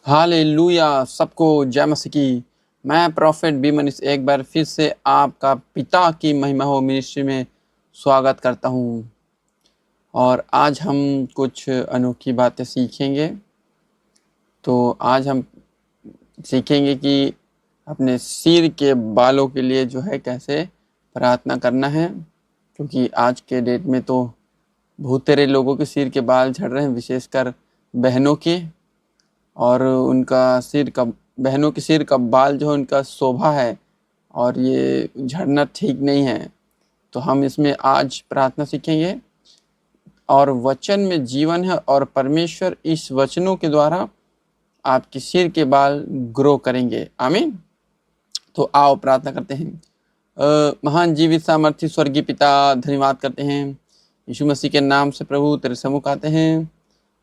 Hallelujah. सबको जय मसीह की। मैं प्रॉफिट बीमनिस एक बार फिर से आपका पिता की महिमा हो मिनिस्ट्री में स्वागत करता हूँ। और आज हम कुछ अनोखी बातें सीखेंगे। तो आज हम सीखेंगे कि अपने सिर के बालों के लिए जो है कैसे प्रार्थना करना है, क्योंकि आज के डेट में तो बहुत सारे लोगों के सिर के बाल झड़ रहे हैं, विशेषकर बहनों के। और उनका सिर का बहनों के सिर का बाल जो है उनका शोभा है और ये झड़ना ठीक नहीं है। तो हम इसमें आज प्रार्थना सीखेंगे। और वचन में जीवन है और परमेश्वर इस वचनों के द्वारा आपके सिर के बाल ग्रो करेंगे। आमीन। तो आओ प्रार्थना करते हैं। महान जीवित सामर्थी स्वर्गीय पिता, धन्यवाद करते हैं यीशु मसीह के नाम से। प्रभु तेरे सम्मुख आते हैं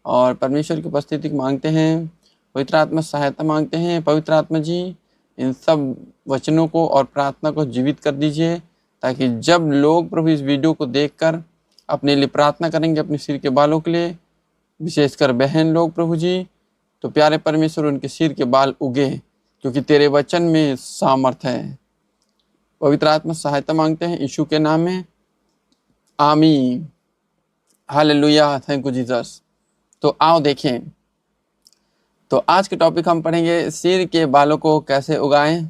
और परमेश्वर की उपस्थिति को मांगते हैं, पवित्र आत्मा सहायता मांगते हैं। पवित्र आत्मा जी, इन सब वचनों को और प्रार्थना को जीवित कर दीजिए, ताकि जब लोग प्रभु इस वीडियो को देखकर अपने लिए प्रार्थना करेंगे, अपने सिर के बालों के लिए, विशेषकर बहन लोग प्रभु जी, तो प्यारे परमेश्वर उनके सिर के बाल उगे, क्योंकि तेरे वचन में सामर्थ है। पवित्र आत्मा सहायता मांगते हैं यीशु के नाम में, आमीन। Hallelujah, thank you Jesus. तो आओ देखें। तो आज के टॉपिक हम पढ़ेंगे सिर के बालों को कैसे उगाएं।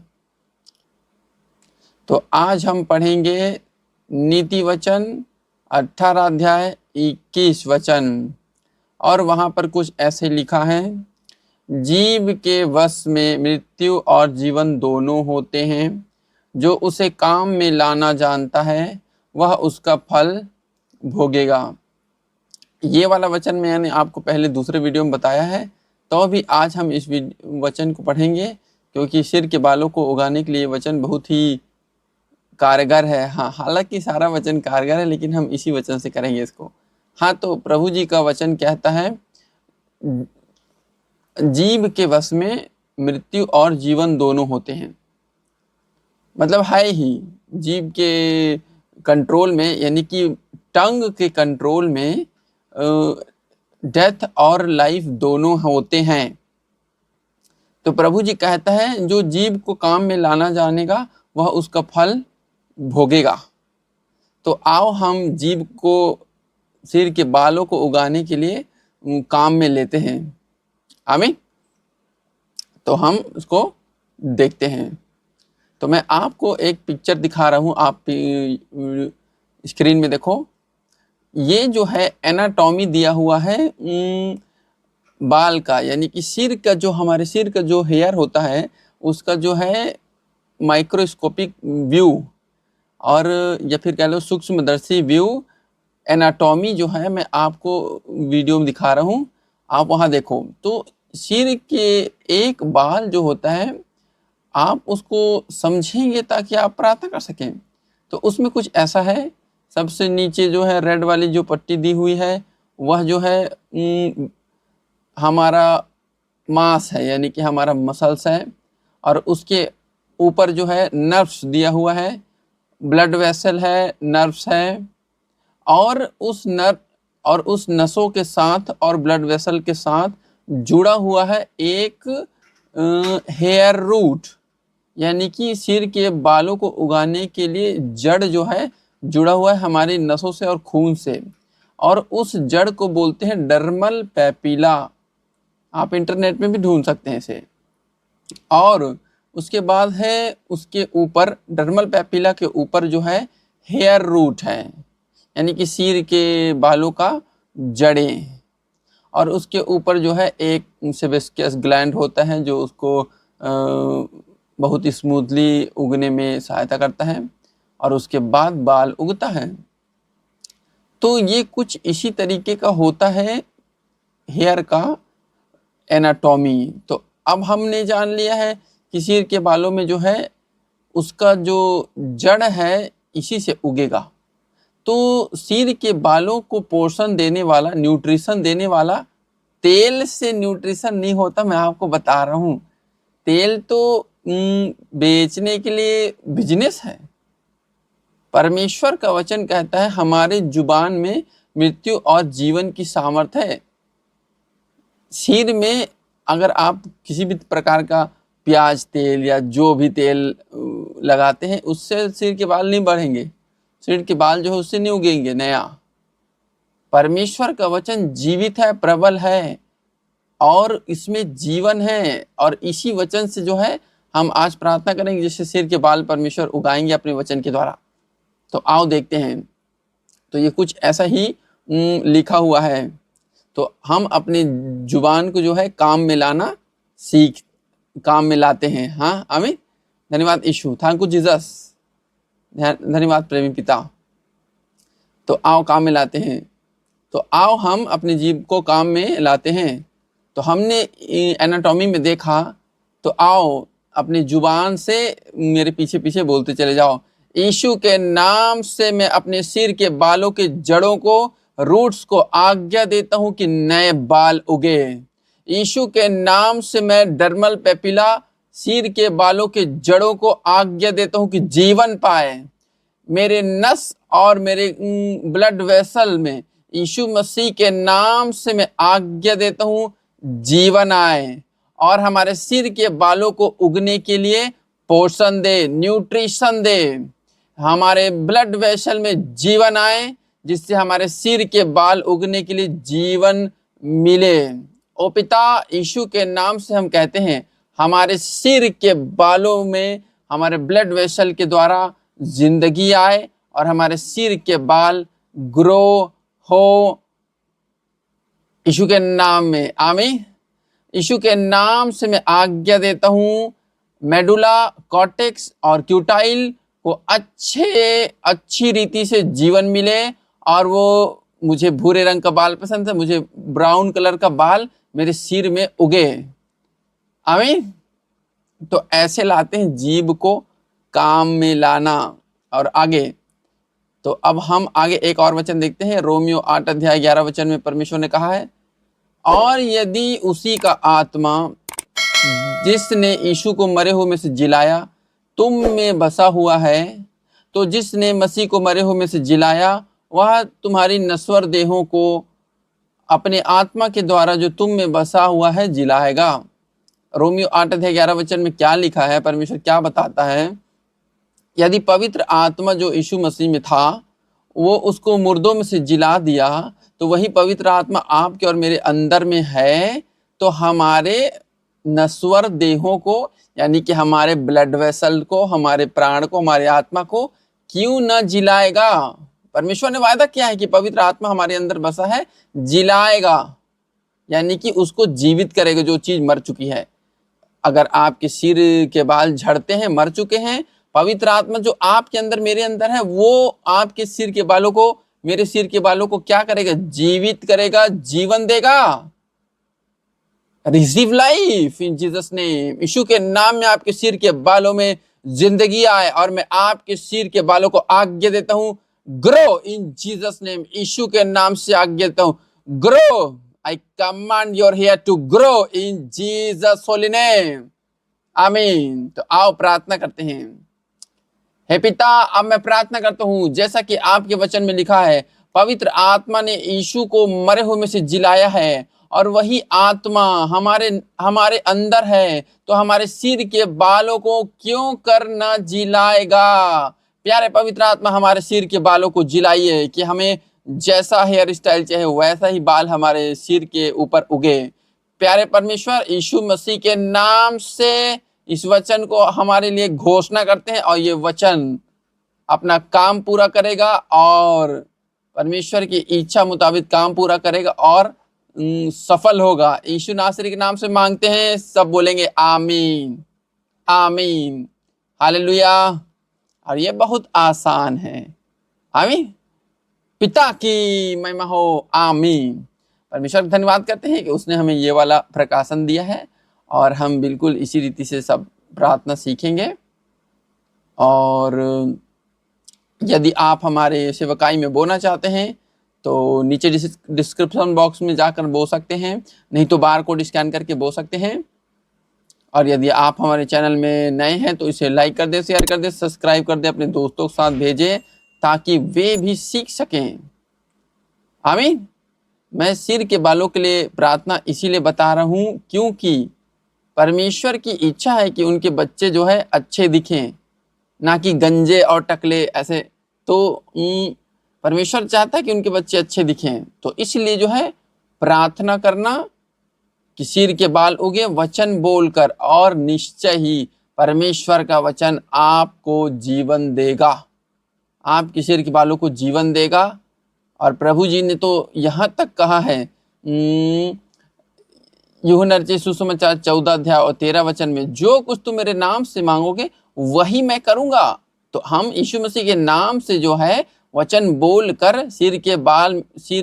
तो आज हम पढ़ेंगे नीति वचन 18 अध्याय 21 वचन। और वहां पर कुछ ऐसे लिखा है, जीव के वश में मृत्यु और जीवन दोनों होते हैं। जो उसे काम में लाना जानता है वह उसका फल भोगेगा। ये वाला वचन मैंने आपको पहले दूसरे वीडियो में बताया है, तो भी आज हम इस वचन को पढ़ेंगे, क्योंकि सिर के बालों को उगाने के लिए वचन बहुत ही कारगर है। हाँ, हालांकि सारा वचन कारगर है, लेकिन हम इसी वचन से करेंगे इसको। हाँ, तो प्रभु जी का वचन कहता है, जीव के वश में मृत्यु और जीवन दोनों होते हैं। मतलब है ही जीव के कंट्रोल में, यानी कि टंग के कंट्रोल में डेथ और लाइफ दोनों होते हैं। तो प्रभु जी कहता है, जो जीव को काम में लाना जानेगा वह उसका फल भोगेगा। तो आओ हम जीव को, सिर के बालों को उगाने के लिए काम में लेते हैं। आमीन। तो हम उसको देखते हैं। तो मैं आपको एक पिक्चर दिखा रहा हूं, आप स्क्रीन में देखो। ये जो है एनाटॉमी दिया हुआ है बाल का, यानी कि सिर का, जो हमारे सिर का जो हेयर होता है उसका जो है माइक्रोस्कोपिक व्यू, और या फिर कह लो सूक्ष्मदर्शी व्यू, एनाटॉमी जो है मैं आपको वीडियो में दिखा रहा हूँ। आप वहाँ देखो। तो सिर के एक बाल जो होता है, आप उसको समझेंगे ताकि आप प्रार्थना कर सकें। तो उसमें कुछ ऐसा है, सबसे नीचे जो है रेड वाली जो पट्टी दी हुई है वह जो है हमारा मांस है, यानी कि हमारा मसल्स है। और उसके ऊपर जो है नर्व्स दिया हुआ है, ब्लड वेसल है, नर्व्स है। और उस नसों के साथ और ब्लड वेसल के साथ जुड़ा हुआ है एक हेयर रूट, यानी कि सिर के बालों को उगाने के लिए जड़ जो है जुड़ा हुआ है हमारी नसों से और खून से। और उस जड़ को बोलते हैं डर्मल पैपिला। आप इंटरनेट में भी ढूंढ सकते हैं इसे। और उसके बाद है उसके ऊपर, डर्मल पैपिला के ऊपर जो है हेयर रूट है, यानी कि सिर के बालों का जड़ें। और उसके ऊपर जो है एक सेबेस्कियस ग्लैंड होता है, जो उसको बहुत स्मूथली उगने में सहायता करता है। और उसके बाद बाल उगता है। तो ये कुछ इसी तरीके का होता है हेयर का एनाटॉमी। तो अब हमने जान लिया है कि सिर के बालों में जो है उसका जो जड़ है इसी से उगेगा। तो सिर के बालों को पोषण देने वाला, न्यूट्रिशन देने वाला, तेल से न्यूट्रिशन नहीं होता, मैं आपको बता रहा हूँ। तेल तो बेचने के लिए बिजनेस है। परमेश्वर का वचन कहता है, हमारे जुबान में मृत्यु और जीवन की सामर्थ है। सिर में अगर आप किसी भी प्रकार का प्याज तेल या जो भी तेल लगाते हैं, उससे सिर के बाल नहीं बढ़ेंगे, सिर के बाल जो है उससे नहीं उगेंगे नया। परमेश्वर का वचन जीवित है, प्रबल है और इसमें जीवन है, और इसी वचन से जो है हम आज प्रार्थना करेंगे जिससे सिर के बाल परमेश्वर उगाएंगे अपने वचन के द्वारा। तो आओ देखते हैं। तो ये कुछ ऐसा ही लिखा हुआ है। तो हम अपने जुबान को जो है काम में लाना काम में लाते हैं। हाँ आमीन, धन्यवाद यीशु, थैंक यू जीसस, धन्यवाद प्रेमी पिता। तो आओ काम में लाते हैं। तो आओ हम अपने जीव को काम में लाते हैं। तो हमने एनाटॉमी में देखा। तो आओ अपनी जुबान से मेरे पीछे पीछे बोलते चले जाओ। यीशु के नाम से मैं अपने सिर के बालों के जड़ों को, रूट्स को आज्ञा देता हूं कि नए बाल उगे। यीशु के नाम से मैं डर्मल पेपिला, सिर के बालों के जड़ों को आज्ञा देता हूं कि जीवन पाए। मेरे नस और मेरे ब्लड वेसल में यीशु मसीह के नाम से मैं आज्ञा देता हूं जीवन आए, और हमारे सिर के बालों को उगने के लिए पोषण दे, न्यूट्रिशन दे। हमारे ब्लड वेसल में जीवन आए जिससे हमारे सिर के बाल उगने के लिए जीवन मिले। ओ पिता, यीशु के नाम से हम कहते हैं हमारे सिर के बालों में, हमारे ब्लड वेसल के द्वारा जिंदगी आए और हमारे सिर के बाल ग्रो हो यीशु के नाम में। आमीन। यीशु के नाम से मैं आज्ञा देता हूं मेडुला, कॉर्टेक्स और क्यूटाइल को अच्छी रीति से जीवन मिले, और वो, मुझे भूरे रंग का बाल पसंद है, मुझे ब्राउन कलर का बाल मेरे सिर में उगे। आमीन। तो ऐसे लाते हैं जीभ को काम में लाना। और आगे, तो अब हम आगे एक और वचन देखते हैं। रोमियो 8 अध्याय 11 वचन में परमेश्वर ने कहा है, और यदि उसी का आत्मा जिसने यीशु को मरे हुए में से जिलाया तुम में बसा हुआ है, तो जिसने मसीह को मरे हुए में से जिलाया वह तुम्हारी नश्वर देहों को अपने आत्मा के द्वारा जो तुम में बसा हुआ है जिलाएगा। रोमियो 8 अध्याय 11 वचन में क्या लिखा है, परमेश्वर क्या बताता है? यदि पवित्र आत्मा जो यीशु मसीह में था वो उसको मुर्दों में से जिला दिया, तो वही पवित्र आत्मा आपके और मेरे अंदर में है, तो हमारे नश्वर देहों को, यानी कि हमारे ब्लड वेसल को, हमारे प्राण को, हमारे आत्मा को क्यों न जिलाएगा? परमेश्वर ने वायदा किया है कि पवित्र आत्मा हमारे अंदर बसा है, जिलाएगा, यानी कि उसको जीवित करेगा जो चीज मर चुकी है। अगर आपके सिर के बाल झड़ते हैं, मर चुके हैं, पवित्र आत्मा जो आपके अंदर, मेरे अंदर है, वो आपके सिर के बालों को, मेरे सिर के बालों को क्या करेगा? जीवित करेगा, जीवन देगा। Receive life in Jesus name. यीशु के नाम में आपके सिर के बालों में जिंदगी आए, और मैं आपके सिर के बालों को आज्ञा देता हूं, ग्रो इन जीसस नेम। यीशु के नाम से आज्ञा देता हूं, grow. I command your hair to grow in Jesus holy name. आमीन। तो आओ प्रार्थना करते हैं। हे पिता, अब मैं प्रार्थना करता हूं जैसा कि आपके वचन में लिखा है, पवित्र आत्मा ने यीशु को मरे हुए में से जिलाया है, और वही आत्मा हमारे अंदर है, तो हमारे सिर के बालों को क्यों कर न जिलाएगा? प्यारे पवित्र आत्मा, हमारे सिर के बालों को जिलाइए कि हमें जैसा हेयर स्टाइल चाहे वैसा ही बाल हमारे सिर के ऊपर उगे। प्यारे परमेश्वर, यीशु मसीह के नाम से इस वचन को हमारे लिए घोषणा करते हैं, और ये वचन अपना काम पूरा करेगा, और परमेश्वर की इच्छा मुताबिक काम पूरा करेगा और सफल होगा। यीशु नासरी के नाम से मांगते हैं, सब बोलेंगे आमीन, आमीन, हालेलुया। और ये बहुत आसान है। आमीन। पिता की महिमा हो, आमीन। परमेश्वर धन्यवाद करते हैं कि उसने हमें ये वाला प्रकाशन दिया है, और हम बिल्कुल इसी रीति से सब प्रार्थना सीखेंगे। और यदि आप हमारे सेवकाई में बोलना चाहते हैं तो नीचे डिस्क्रिप्शन बॉक्स में जाकर बो सकते हैं, नहीं तो बार कोड स्कैन करके बो सकते हैं। और यदि आप हमारे चैनल में नए हैं तो इसे लाइक कर दें, शेयर कर दें, सब्सक्राइब कर दें, अपने दोस्तों के साथ भेजें ताकि वे भी सीख सकें। आमीन। मैं सिर के बालों के लिए प्रार्थना इसीलिए बता रहा हूँ क्योंकि परमेश्वर की इच्छा है कि उनके बच्चे जो है अच्छे दिखें, ना कि गंजे और टकले ऐसे। तो परमेश्वर चाहता है कि उनके बच्चे अच्छे दिखें, तो इसलिए जो है प्रार्थना करना कि सिर के बाल उगे वचन बोलकर, और निश्चय ही परमेश्वर का वचन आपको जीवन देगा, आपके सिर के बालों को जीवन देगा। और प्रभु जी ने तो यहाँ तक कहा है, यूहन्ना रचित सुसमाचार 14 अध्याय और 13 वचन में, जो कुछ तुम मेरे नाम से मांगोगे वही मैं करूंगा। तो हम यीशु मसीह के नाम से जो है वचन बोलकर सिर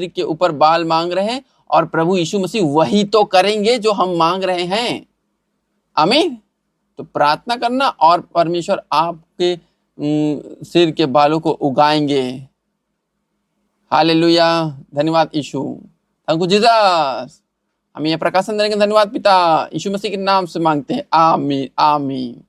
के ऊपर बाल मांग रहे हैं, और प्रभु यीशु मसीह वही तो करेंगे जो हम मांग रहे हैं। आमीन। तो प्रार्थना करना और परमेश्वर आपके सिर के बालों को उगाएंगे। हालेलुया, धन्यवाद यीशु, थैंक यू जीसस। हम ये प्रकाशन देने के धन्यवाद पिता यीशु मसीह के नाम से मांगते हैं, आमीन आमीन।